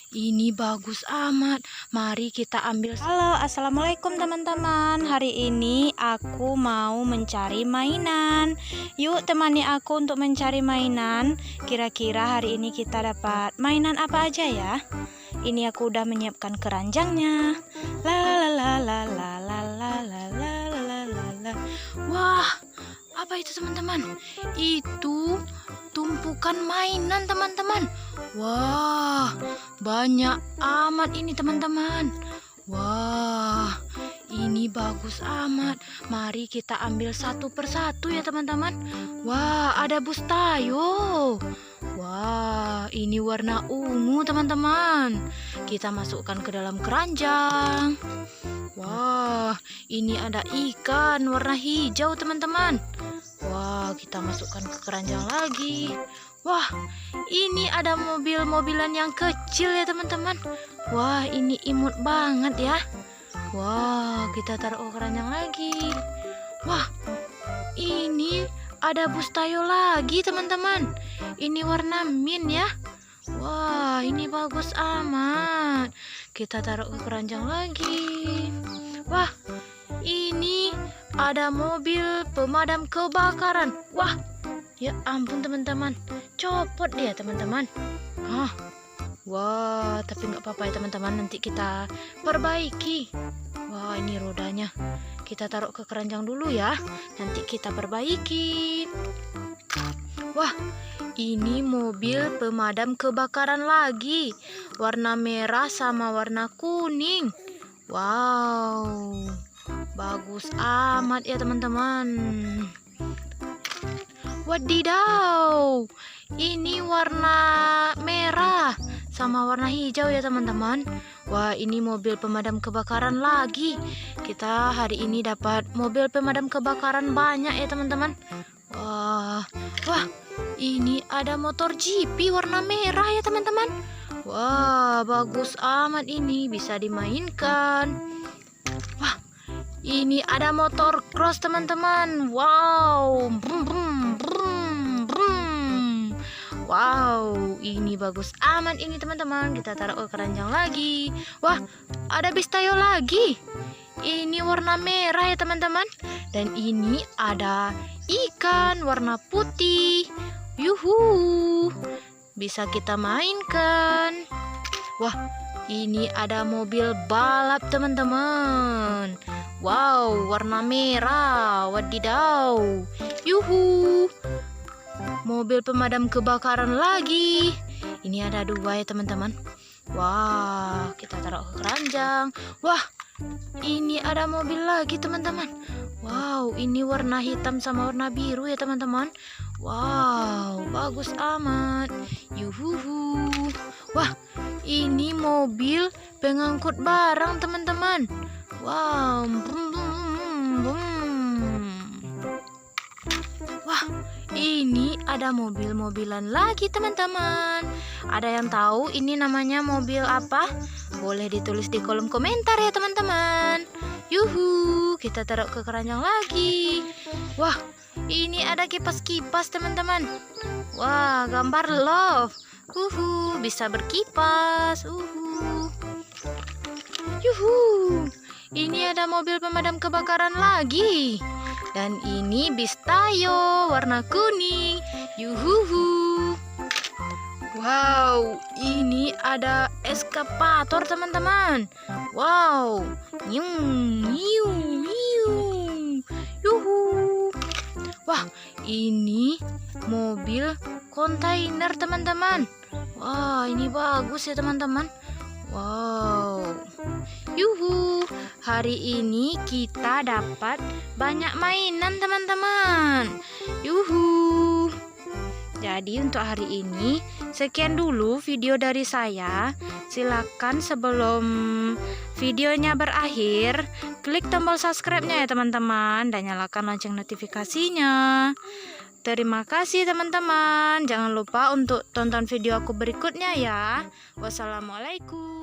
ini bagus amat. Mari kita ambil. Halo, assalamualaikum teman-teman. Hari ini aku mau mencari mainan. Yuk temani aku untuk mencari mainan. Kira-kira hari ini kita dapat mainan apa aja ya? Ini aku udah menyiapkan keranjangnya. La la la la la la la la la la la la. Wah, apa itu teman-teman? Itu tumpukan mainan teman-teman. Wah, banyak amat ini teman-teman. Wah, ini bagus amat. Mari kita ambil satu persatu ya teman-teman. Wah, ada bus tayo. Wah, ini warna ungu teman-teman. Kita masukkan ke dalam keranjang. Wah, ini ada ikan warna hijau teman-teman. Wah, kita masukkan ke keranjang lagi. Wah, ini ada mobil-mobilan yang kecil ya teman-teman. Wah, ini imut banget ya. Wah, kita taruh ke keranjang lagi. Wah, ini ada bus tayo lagi teman-teman. Ini warna mint ya. Wah, ini bagus amat. Kita taruh ke keranjang lagi. Wah, ini ada mobil pemadam kebakaran. Wah, ya ampun teman-teman, copot dia teman-teman. Wah, tapi nggak apa-apa ya teman-teman, nanti kita perbaiki. Wah, ini rodanya. Kita taruh ke keranjang dulu ya, nanti kita perbaiki. Wah, ini mobil pemadam kebakaran lagi. Warna merah sama warna kuning. Wow, bagus amat ya teman-teman. Wadidaw, ini warna merah sama warna hijau ya teman-teman. Wah, ini mobil pemadam kebakaran lagi. Kita hari ini dapat mobil pemadam kebakaran banyak ya teman-teman. Wah, ini ada motor GP warna merah ya teman-teman. Wah, bagus amat, ini bisa dimainkan. Wah, ini ada motor cross teman-teman. Wow, brum, brum, brum, brum. Wow, ini bagus amat ini teman-teman. Kita taruh ke keranjang lagi. Wah, ada bis tayo lagi. Ini warna merah ya teman-teman. Dan ini ada ikan warna putih. Yuhu, bisa kita mainkan. Wah, ini ada mobil balap teman-teman. Wow, warna merah. Wadidaw. Yuhu, mobil pemadam kebakaran lagi. Ini ada dua ya teman-teman. Wah, kita taruh ke keranjang. Wah, ini ada mobil lagi teman-teman. Wow, ini warna hitam sama warna biru ya teman-teman. Wow, bagus amat. Yuhuhu. Wah, ini mobil pengangkut barang teman-teman. Wow, brum, brum, brum. Wah, ini ada mobil-mobilan lagi teman-teman. Ada yang tahu ini namanya mobil apa? Boleh ditulis di kolom komentar ya teman-teman. Yuhu, kita taruh ke keranjang lagi. Wah, ini ada kipas-kipas teman-teman. Wah, gambar love. Bisa berkipas. Yuhu, ini ada mobil pemadam kebakaran lagi. Dan ini bis tayo warna kuning. Yuhuhu. Wow, ini ada eskapator teman-teman. Wow, nyung, nyung, nyung. Yuhu. Wah, ini mobil kontainer teman-teman. Wah, ini bagus ya teman-teman. Wow. Yuhu, hari ini kita dapat banyak mainan teman-teman. Yuhu. Jadi untuk hari ini sekian dulu video dari saya. Silakan sebelum videonya berakhir, klik tombol subscribe-nya ya teman-teman, dan nyalakan lonceng notifikasinya. Terima kasih teman-teman. Jangan lupa untuk tonton video aku berikutnya ya. Wassalamualaikum.